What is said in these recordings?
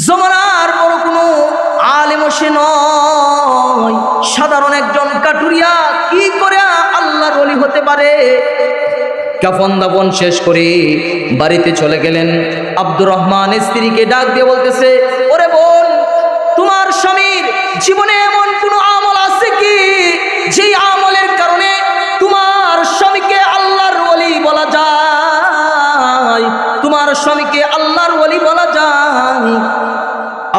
জমানার বড় কোনো আলেম সে নয়, সাধারণ একজন কাটুরিয়া কি করে আল্লাহর ওলি হতে পারে? কাফন দাফন শেষ করে বাড়িতে চলে গেলেন। আব্দুর রহমান স্ত্রীকে ডাক দিয়ে বলতেছে, ওরে বোন, তোমার স্বামীর জীবনে এমন কোনো আমল আছে কি যেই আমলের কারণে তোমার স্বামীকে আল্লাহর ওলি বলা যায়? তোমার স্বামীকে আল্লাহর ওলি বলা যায়?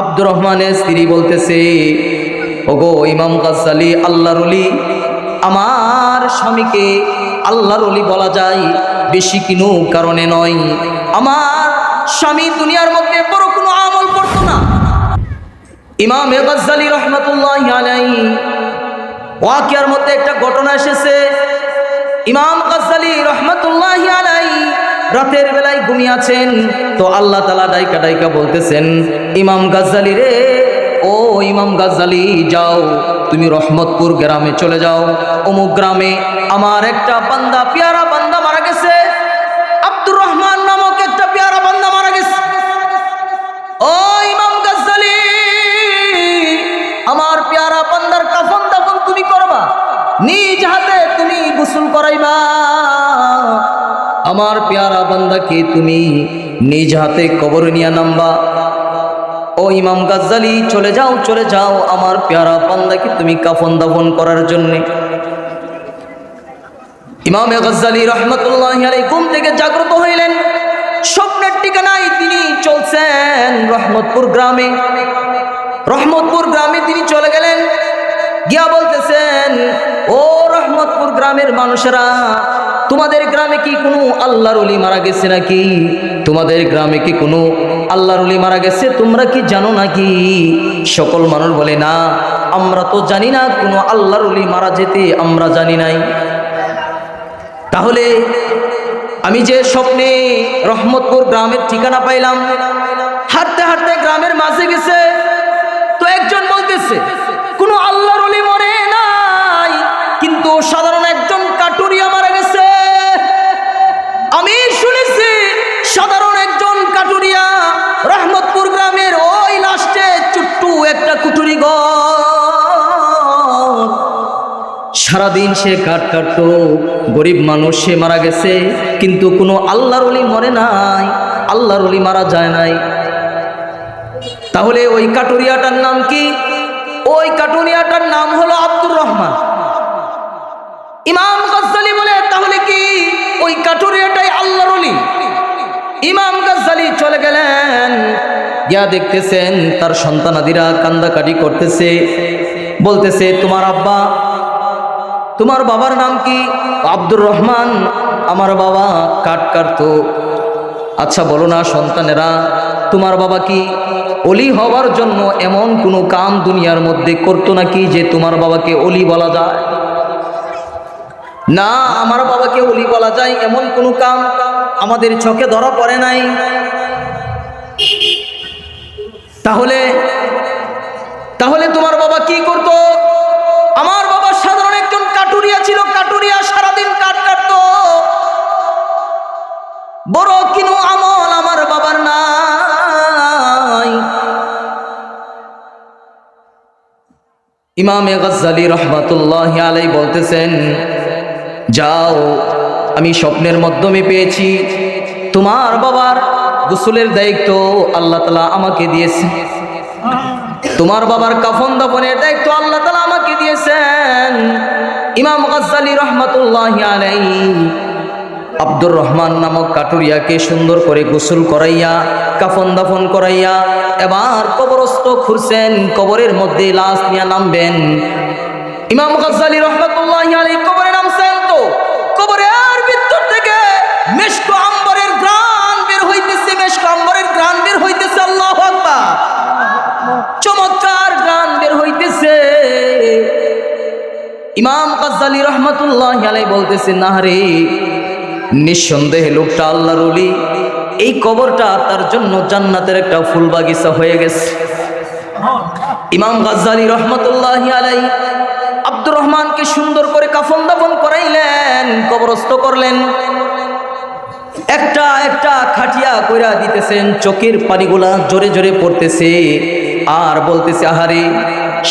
আব্দুর রহমানের স্ত্রী বলতেছে, ওগো ইমাম গাজ্জালী, আল্লাহর ওলি, আমার স্বামীকে আল্লাহর ওলি বলা যায় বেশি কোনো কারণে নয়। আমার স্বামী দুনিয়ার মধ্যে বড় কোনো আমল করতো না। ইমাম গাজ্জালী রহমাতুল্লাহি আলাইহি ওয়াকিয়ার মধ্যে একটা ঘটনা এসেছে। ইমাম গাজ্জালী রহমাতুল্লাহি আলাইহি রাতের বেলায় ঘুমিয়ে আছেন, তো আল্লাহ তাআলা ডাইকা ডাইকা বলতেছেন, ইমাম গাজ্জালী রে, ও ইমাম গাজ্জালী, যাও তুমি রহমতপুর গ্রামে চলে যাও। অমুক গ্রামে আমার একটা বান্দা, পেয়ারা বান্দা মারা গেছে। আব্দুর রহমান নামক একটা পেয়ারা বান্দা মারা গেছে। ও ইমাম গাজ্জালী, আমার পেয়ারা বান্দার কাফন দাফন তুমি করবা, নিজ হাতে তুমি গোসল করাইবা। আমার পেয়ারা বান্দাকে তুমি নিজ হাতে কবরে নিয়ে নামবা। ও ইমাম গাজ্জালী, চলে যাও, চলে যাও, আমার পেয়ারা বান্দাকে তুমি কাফন দাফন করার জন্য। ইমাম গাজ্জালী রহমাতুল্লাহি আলাইহি ঘুম থেকে জাগ্রত হইলেন। স্বপ্নের ঠিকানায় তিনি চলছেন রহমতপুর গ্রামে। রহমতপুর গ্রামে তিনি চলে গেলেন, গিয়া বলতেছেন, ও রহমতপুর গ্রামের মানুষেরা, তোমাদের গ্রামে কি কোনো আল্লাহর ওলি মারা গেছে নাকি? তোমাদের গ্রামে কি কোনো আল্লাহর ওলি মারা গেছে? তোমরা কি জানো নাকি? সকল মানুষ বলে, না, আমরা তো জানি না, কোনো আল্লাহর ওলি মারা যেতে আমরা জানি নাই। তাহলে আমি যে স্বপ্নে রহমতপুর গ্রামের ঠিকানা পাইলাম, হাঁটতে হাঁটতে গ্রামের মাঝে গেছে, তো একজন বলতেছে, কোনো আল্লাহর ওলি মরে নাই, কিন্তু সাধারণ একজন কাটুরিয়া মারা গেছে। আমি শুনেছি সাধারণ একজন কাটুরিয়া রহমতপুর গ্রামের ওই লাস্টে ছোট্ট একটা কুটুরি ঘর, সারাদিন সে কাঠ কাটতো, গরিব মানুষ, সে মারা গেছে, কিন্তু কোনো আল্লাহর ওলি মরে নাই, আল্লাহর ওলি মারা যায় নাই। তাহলে ওই কাটুরিয়াটার নাম কি? ওই কাটুরিয়াটার নাম হলো আব্দুর রহমান। ইমাম গাজ্জালী বলে, তাহলে কি ওই কাটুরিয়াটাই আল্লাহর ওলি? ইমাম গাজ্জালী চলে গেলেন, গিয়া দেখতেছেন তার সন্তানাদিরা কান্দাকাটি করতেছে, বলতেছে, তোমার আব্বা, তোমার বাবার নাম কি? আব্দুর রহমান। আমার বাবা কাঠ কাটতো। আচ্ছা বলো না সন্তানেরা, তোমার বাবা কি ওলি হওয়ার জন্য এমন কোনো কাম দুনিয়ার মধ্যে করতো নাকি যে তোমার বাবাকে ওলি বলা যায়? না, আমার বাবাকে ওলি বলা যায় এমন কোনো কাম আমাদের চোখে ধরা পড়ে নাই। তাহলে তোমার বাবা কি করতো? আমার বাবা সাধারণ একজন কাটুরিয়া ছিল, কাটুরিয়া, সারাদিন কাঠ কাটতো, বড় কিনো আমল আমার বাবার নাই। ইমাম গাজ্জালী রাহমাতুল্লাহি আলাইহি বলতেছেন, যাও, আমি স্বপ্নের মাধ্যমে পেয়েছি তোমার বাবার গোসলের দায়িত্ব আল্লাহ তাআলা আমাকে দিয়েছে, তোমার বাবার কাফন দাফনের দায়িত্ব আল্লাহ তাআলা আমাকে দিয়েছেন। ইমাম গাজ্জালী রাহমাতুল্লাহি আলাইহি আব্দুর রহমান নামক কাটুরিয়াকে সুন্দর করে গোসল করাইয়া, কাফন দাফন করাইয়া, এবার কবরস্থ খুঁড়ছেন, কবরের মধ্যে লাশ নিয়ে নামবেন। ইমাম গাজ্জালী রাহমাতুল্লাহি আলাইহি কবরে নামছেন, তো কবরের ভিতর থেকে মেশক আম্বরের ঘ্রাণ বের হইতেছে, মেশক আম্বরের ঘ্রাণ বের হইতেছে। আল্লাহু আকবার, চমৎকার ঘ্রাণ বের হইতেছে। ইমাম গাজ্জালী রাহমাতুল্লাহি আলাইহি বলতেছেন, না রে, নিঃসন্দেহে লোকটা আল্লাহর ওলি, এই কবরটা তার জন্য জান্নাতের একটা ফুল বাগিচা হয়ে গেছে। ইমাম গাজ্জালী রাহমাতুল্লাহি আলাইহি আব্দুর রহমানকে সুন্দর করে কাফন দাফন করাইলেন, কবরস্থ করলেন। একটা একটা খাটিয়া কইরা দিতেছেন, চোখের পানিগুলা জোরে জোরে পড়তেছে আর বলতেছে, আহারে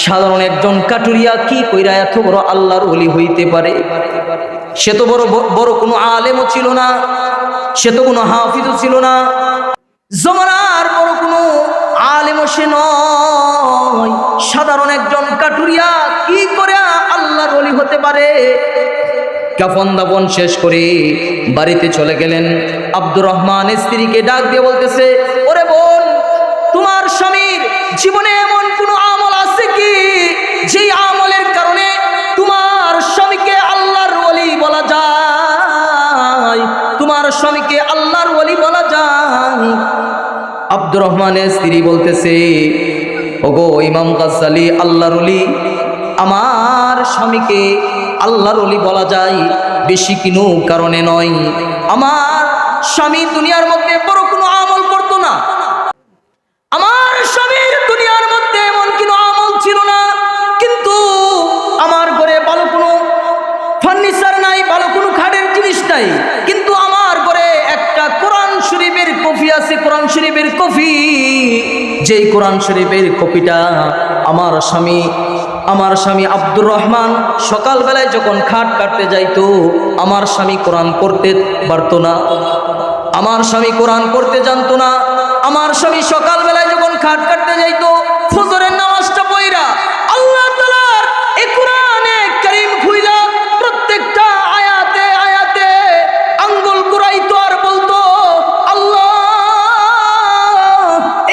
সাধারণ একজন কাটুরিয়া কি কইরা এত বড় আল্লাহর ওলি হইতে পারে? সে তো বড় বড় কোনো আলেমও ছিল না, সে তো কোনো হাফিজও ছিল না, জমানার বড় কোনো আলেমও সে নয়। সাধারণ একজন কাটুরিয়া কি করে আল্লাহর ওলি হতে পারে? কাফন দাফন শেষ করে বাড়িতে চলে গেলেন। আব্দুর রহমান স্ত্রীকে ডাক দিয়ে বলতেছে, ওরে বোন, তোমার স্বামীর জীবনে এমন কোনো আমল আছে কি যেই আমলের কারণে তোমার স্বামীকে আল্লাহর ওলি বলা যায়? তোমার স্বামীকে আল্লাহর ওলি বলা যায়? আব্দুর রহমানের স্ত্রী বলতেছে, ওগো ইমাম গাজ্জালী, আল্লাহর ওলি, আমার স্বামীকে আল্লাহর ওলি বলা যায় বেশি কোনো কারণে নয়। আমার স্বামী দুনিয়ার মধ্যে বড় কোনো আমল করতো না, আমার স্বামীর দুনিয়ার মধ্যে এমন কোনো আমল ছিল না, কিন্তু আমার ঘরে ভালো কোনো ফার্নিচার নাই, ভালো কোনো খাটের জিনিস নাই, কিন্তু আমার ঘরে একটা কোরআন শরীফের কপি আছে, কোরআন শরীফের কপি। যেই কোরআন শরীফের কপিটা আমার স্বামী আব্দুর রহমান সকালবেলায় যখন খাট কাটতে যাইতো, আমার স্বামী কোরআন পড়তে পারতো না, আমার স্বামী কোরআন পড়তে জানতো না। আমার স্বামী সকালবেলায় যখন খাট কাটতে যাইতো, ফজরের নামাজটা পড়া আল্লাহ তাআলার এই কোরআনে কারীম খুইলা প্রত্যেকটা আয়াতে আয়াতে আঙ্গুল কুড়াইতো আর বলতো, আল্লাহ,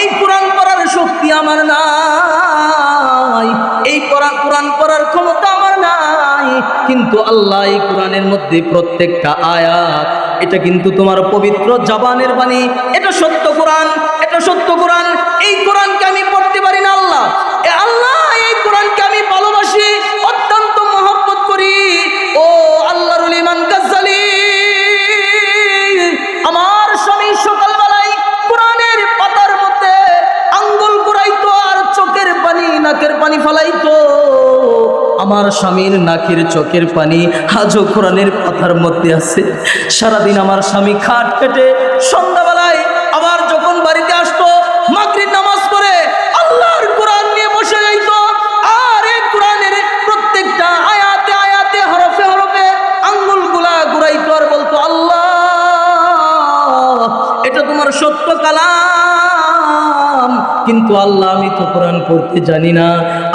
এই কোরআন পড়ার শক্তি আমার নাই, এই কোরআন পড়ার ক্ষমতা আমার নাই, কিন্তু আল্লাহ এই কোরআনের মধ্যে প্রত্যেকটা আয়াত, এটা কিন্তু তোমার পবিত্র জবানের বাণী, এটা সত্য কোরআন, এটা সত্য কোরআন। এই কোরআনকে আমি পড়তে পারি না আল্লাহ, আল্লাহ এই কোরআনকে আমি ভালোবাসি, অত্যন্ত মহব্বত করি। ও আল্লাহর ওলি ইমাম গাজ্জালী, আমার স্বামী সকালবেলায় কোরআনের পাতার মধ্যে আঙ্গুল কুড়াইতো আর চোখের পানি নাকের পানি ফালাইতো। আমার স্বামীর নাকের চোখের পানি আজও কোরআনের পাতার মধ্যে আছে। সারাদিন আমার স্বামী খাট কেটে সন্ধ্যাবেলায় আবার যখন বাড়িতে আসতো, মাগরিব নামাজ পড়ে আল্লাহর কোরআন নিয়ে বসে যাইত, আর এই কোরআনের প্রত্যেকটা আয়াতে আয়াতে হরফে হরফে আঙ্গুলগুলা ঘুরাইতো আর বলতো, আল্লাহ, এটা তোমার সত্য কালাম, কিন্তু আল্লাহ আমি তো কোরআন পড়তে জানি না,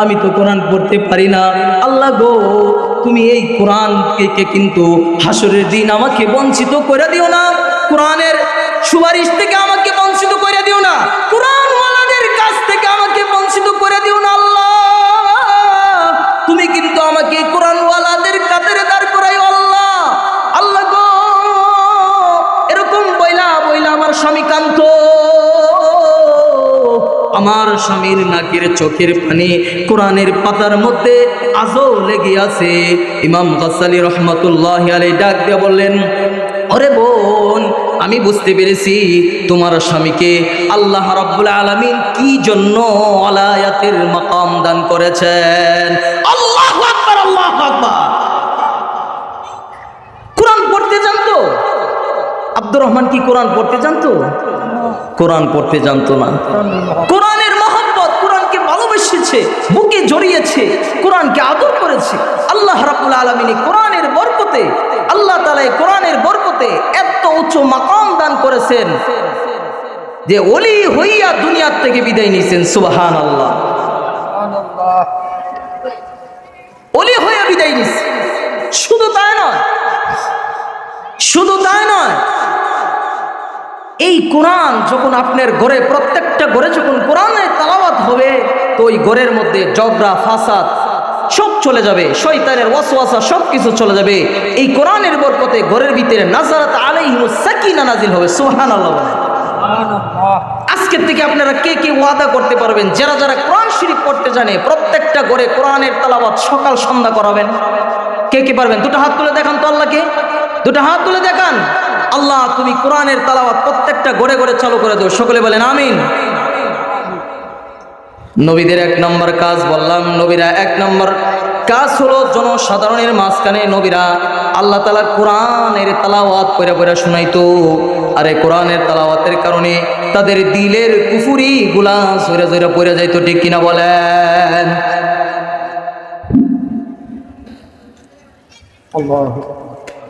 আমি তো কোরআন পড়তে পারি না। আল্লাহ গো, তুমি এই কোরআনকে কিন্তু হাসরের দিন আমাকে বঞ্চিত করে দিও না, কোরআনের সুপারিশ থেকে আমাকে বঞ্চিত করে দিও না, কোরআনওয়ালাদের কাছ থেকে আমাকে বঞ্চিত করে দিও না। আল্লাহ, তুমি কিন্তু আমাকে কোরআনওয়ালাদের কাতারে দাঁড় করাইও আল্লাহ। আল্লাহ গো, এরকম বইলা বইলা আমার স্বামী কাঁদতো, আমার স্বামীর নাকের চোখের পানি কোরআনের পাতার মধ্যে আজও লেগে আছে। ইমাম গাজ্জালী রহমাতুল্লাহি আলাইহি ডাক দিয়ে বললেন, ওরে বোন, আমি বুঝতে পেরেছি তোমার স্বামীকে আল্লাহ রাব্বুল আলামিন কি জন্য আলায়াতের মাকাম দান করেছেন। আল্লাহু আকবার, আল্লাহু আকবার। কোরআন পড়তে জানতো আব্দুর রহমান? কি কোরআন পড়তে জানতো? কোরআন পড়তে জানতো না। কোরআনের মহব্বত, কোরআনকে ভালোবেসেছে, বুকে জড়িয়েছে, কোরআনকে আদর করেছে। আল্লাহ রাব্বুল আলামিন কোরআনের বরকতে, আল্লাহ তাআলা কোরআনের বরকতে এত উচ্চ মাকাম দান করেছেন যে ওলি হইয়া দুনিয়ার থেকে বিদায় নিয়েছেন। সুবহানাল্লাহ, ওলি হইয়া বিদায় নিয়েছে। শুধু তাই নয়, শুধু তাই নয়, এই কোরআন যখন আপনার ঘরে, প্রত্যেকটা ঘরে যখন কোরআনের তেলাওয়াত হবে, তো ওই ঘরের মধ্যে ঝগড়া ফাসাদ সব চলে যাবে, শয়তানের ওয়াসওয়াসা সব কিছু চলে যাবে। এই কোরআনের বরকতে ঘরের ভিতরে নাযারাত আলাইহিমুস সাকিনা নাজিল হবে। সুবহানাল্লাহ। আজকের থেকে আপনারা কে কে ওয়াদা করতে পারবেন, যারা যারা কোরআন শরীফ পড়তে জানে, প্রত্যেকটা ঘরে কোরআনের তেলাওয়াত সকাল সন্ধ্যা করাবেন? কে কে পারবেন? দুটো হাত তুলে দেখান তো আল্লাহকে, দুটো হাত তুলে দেখান। আল্লাহ, তুমি কোরআনের তেলাওয়াত প্রত্যেকটা ঘরে ঘরে চালু করে দাও। সকলে বলেন আমিন। নবীদের এক নম্বর কাজ বললাম, নবীরা এক নম্বর কাজ হলো জনসাধারণের মাঝখানে নবীরা আল্লাহ তাআলার কোরআনের তেলাওয়াত পড়ে পড়ে শোনাইতো। আর এই কোরআনের তেলাওয়াতের কারণে তাদের দিলের কুফরি গুলা সরে সরে পড়ে যাইতো, ঠিক কিনা বলেন?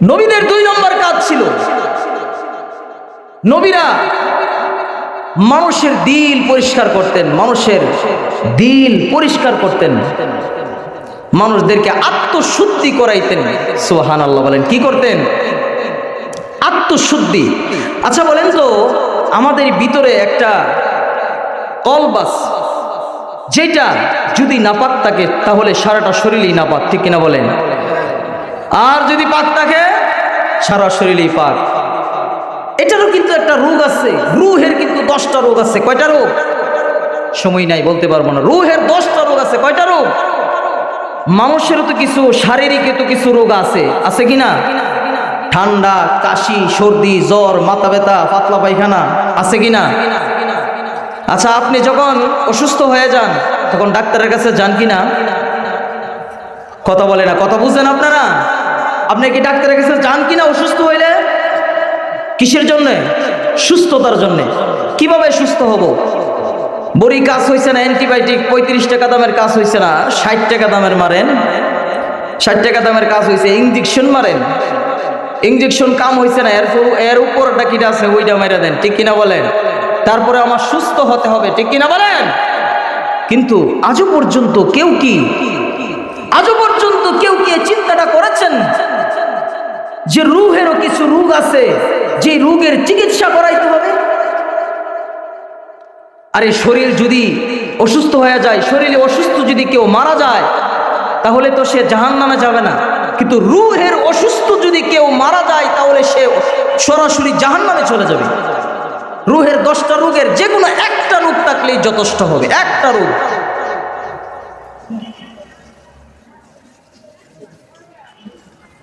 নবীদের দুই নম্বর কাজ ছিল, নবীরা মানুষের দিল পরিষ্কার করতেন, মানুষের দিল পরিষ্কার করতেন, মানুষদেরকে আত্মশুদ্ধি করাইতেন। সুবহানাল্লাহ বলেন, কি করতেন? আত্মশুদ্ধি। আচ্ছা বলেন তো, আমাদের ভিতরে একটা কলবাস, যেটা যদি নাপাক থাকে তাহলে সারাটা শরীরই নাপাক, ঠিক কিনা বলেন? আর যদি পাক থাকে সারা শরীরই পাক। এটারও কিন্তু একটা রোগ আছে, রুহের কিন্তু 10টা রোগ আছে। কয়টা রোগ? সময় নাই, বলতে পারবো না। রুহের 10টা রোগ আছে। কয়টা রোগ? মানুষেরও তো কিছু শারীরিক তো কিছু রোগ আছে, আছে কিনা? ঠান্ডা, কাশি, সর্দি, জ্বর, মাথা ব্যথা, পাতলা পায়খানা, আছে কিনা? আচ্ছা, আপনি যখন অসুস্থ হয়ে যান তখন ডাক্তারের কাছে যান কিনা? কথা বলে না, কথা বুঝেন আপনারা? আপনি কি ডাক্তারের কাছে যান কিনা অসুস্থ হইলে? কিসের জন্যে? সুস্থতার জন্যে। কিভাবে সুস্থ হব? বড়ি কাজ হয়েছে না, অ্যান্টিবায়োটিক 35 টাকা দামের কাজ হয়েছে না, 60 টাকা দামের মারেন। 60 টাকা দামের কাজ হয়েছে, ইঞ্জেকশন মারেন। ইঞ্জেকশন কাম হয়েছে না, এর উপরটা কিটা আছে ওইটা মেরে দেন, ঠিক কিনা বলেন? তারপরে আমার সুস্থ হতে হবে, ঠিক কিনা বলেন? কিন্তু আজও পর্যন্ত কেউ কি চিন্তাটা করেছেন যে রুহেরও কিছু রোগ আছে, যে রোগের চিকিৎসা করাইতে হবে? আরে শরীর যদি অসুস্থ হয়ে যায়, শরীরে অসুস্থ যদি কেউ মারা যায় তাহলে তো সে জাহান্নামে যাবে না, কিন্তু রুহের অসুস্থ যদি কেউ মারা যায় তাহলে সে সরাসরি জাহান্নামে চলে যাবে। রুহের 10টা রোগের যে কোনো একটা রোগ থাকলেই যথেষ্ট হবে, একটা রোগ।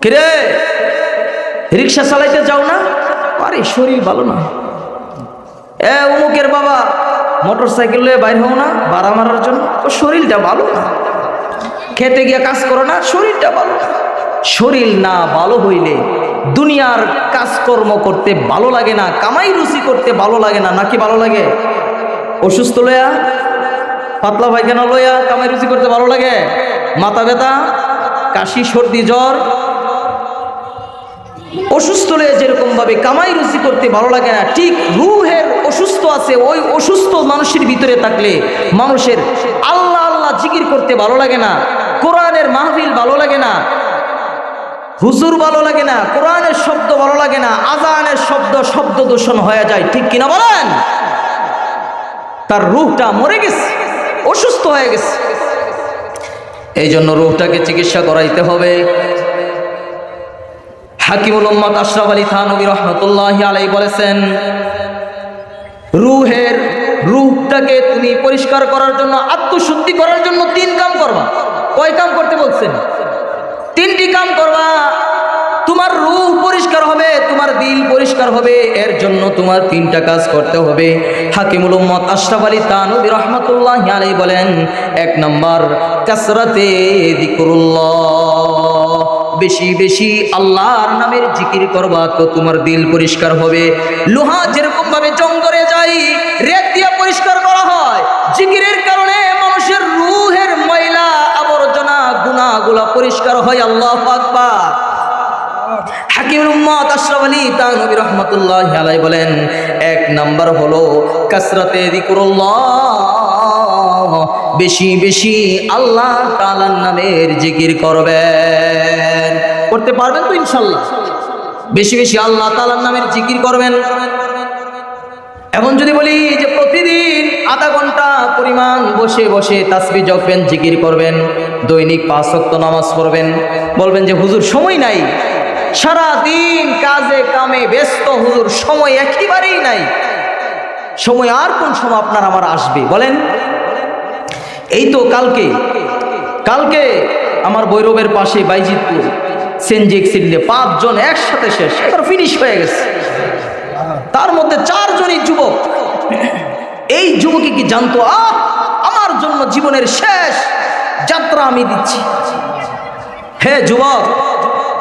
কিরে, রিক্সা চালাইতে যাও না? আরে শরীর ভালো না। অমুকের বাবা মোটর সাইকেল লয়ে বাইর হও না ভাড়া মারার জন্য, তো শরীরটা ভালো না। খেতে গিয়ে কাজ করো না, শরীরটা ভালো না। শরীর না ভালো হইলে দুনিয়ার কাজকর্ম করতে ভালো লাগে না, কামাই রুচি করতে ভালো লাগে না। নাকি ভালো লাগে? অসুস্থ লইয়া, পাতলা পায়খানা লইয়া কামাই রুচি করতে ভালো লাগে? মাথা ব্যথা, কাশি, সর্দি, জ্বর, অসুস্থ লয়ে যেরকম ভাবে কামাই রুচি করতে ভালো লাগে না, ঠিক রুহের অসুস্থ আছে, ওই অসুস্থ মানুষের ভিতরে থাকলে মানুষের আল্লাহ আল্লাহ জিকির করতে ভালো লাগে না, কোরআনের মাহফিল ভালো লাগে না, হুজুর ভালো লাগে না, কোরআনের শব্দ ভালো লাগে না, আজানের শব্দ দূষণ হয়ে যায়, ঠিক কিনা বলেন? তার রূহটা মরে গেছে, অসুস্থ হয়ে গেছে। এই জন্য রূহটাকে চিকিৎসা করাইতে হবে। হাকিমুল উম্মাত আশরাফ আলী থানভী রাহমাতুল্লাহি আলাইহি বলেছেন, রূহটাকে তুমি পরিষ্কার করার জন্য, আত্মশুদ্ধি করার জন্য 3 কাম করবা। কয় কাম করতে বলছেন? 3টি কাম করবা। তোমার রূহ পরিষ্কার হবে, তোমার দিল পরিষ্কার হবে, এর জন্য তোমার 3টা কাজ করতে হবে। হাকিমুল উম্মাত আশরাফ আলী থানভী রাহমাতুল্লাহি আলাইহি বলেন, 1 নাম্বার কাসরাতে যিকরুল্লাহ, বেশি বেশি আল্লাহর নামের জিকির করবা, তো তোমার দিল পরিষ্কার হবে। লোহা যেরকম ভাবে জং ধরে যায়, রেত দিয়ে পরিষ্কার করা হয়, জিকিরের কারণে মানুষের রূহের ময়লা আবর্জনা গুনাহগুলো পরিষ্কার হয়। আল্লাহু আকবার। হাকিমুল উম্মাত আশরাফ আলী থানভী রাহমাতুল্লাহি আলাইহি বলেন, 1 নাম্বার হলো কাসরাতে যিকরুল্লাহ, বেশি বেশি আল্লাহ তাআলার নামের জিকির করবেন। করতে পারবেন তো ইনশাআল্লাহ? বেশি বেশি আল্লাহ তাআলার নামের জিকির করবেন। এখন যদি বলি যে প্রতিদিন আধা ঘন্টা পরিমাণ বসে বসে তাসবিহ জপবেন, জিকির করবেন, দৈনিক 5 ওয়াক্ত নামাজ পড়বেন, বলবেন যে হুজুর সময় নাই, সারা দিন কাজে কামে ব্যস্ত, হুজুর সময় একেবারেই নাই। সময় আর কোন সময় আপনার আমার আসবে বলেন? এই তো কালকে আমার ভৈরবের পাশে বাইজিতপুর সিএনজি অ্যাক্সিডেন্টে 5 জন একসাথে শেষ, এবার ফিনিশ হয়ে গেছে। তার মধ্যে 4 জনই যুবক। এই যুবকই কি জানতো আমার জন্য জীবনের শেষ যাত্রা আমি দিচ্ছি। হে যুবক,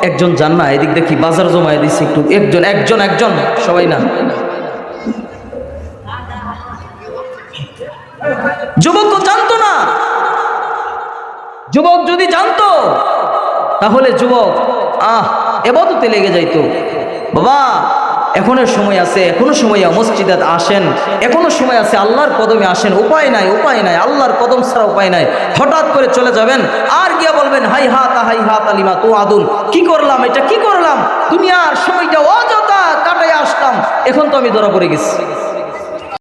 একজন যান না, এদিক দেখি বাজার জমায় দিচ্ছি একটু, একজন একজন একজন, সবাই না। যুবক জানতো না, যুবক যদি জানতো তাহলে যুবক এবাদতে লেগে যাইতো। বাবা এখনো সময় আছে, এখনো সময় মসজিদে আসেন, এখনো সময় আছে, আল্লাহর কদমে আসেন। উপায় নাই, উপায় নাই, আল্লাহর কদম ছাড়া উপায় নাই। হঠাৎ করে চলে যাবেন আর গিয়া বলবেন হাই হাত আলিমা তো আদুন, কি করলাম, এটা কি করলাম, দুনিয়ার সময়টা অযথা কাটাই আসলাম, এখন তো আমি ধরা পড়ে গেছি।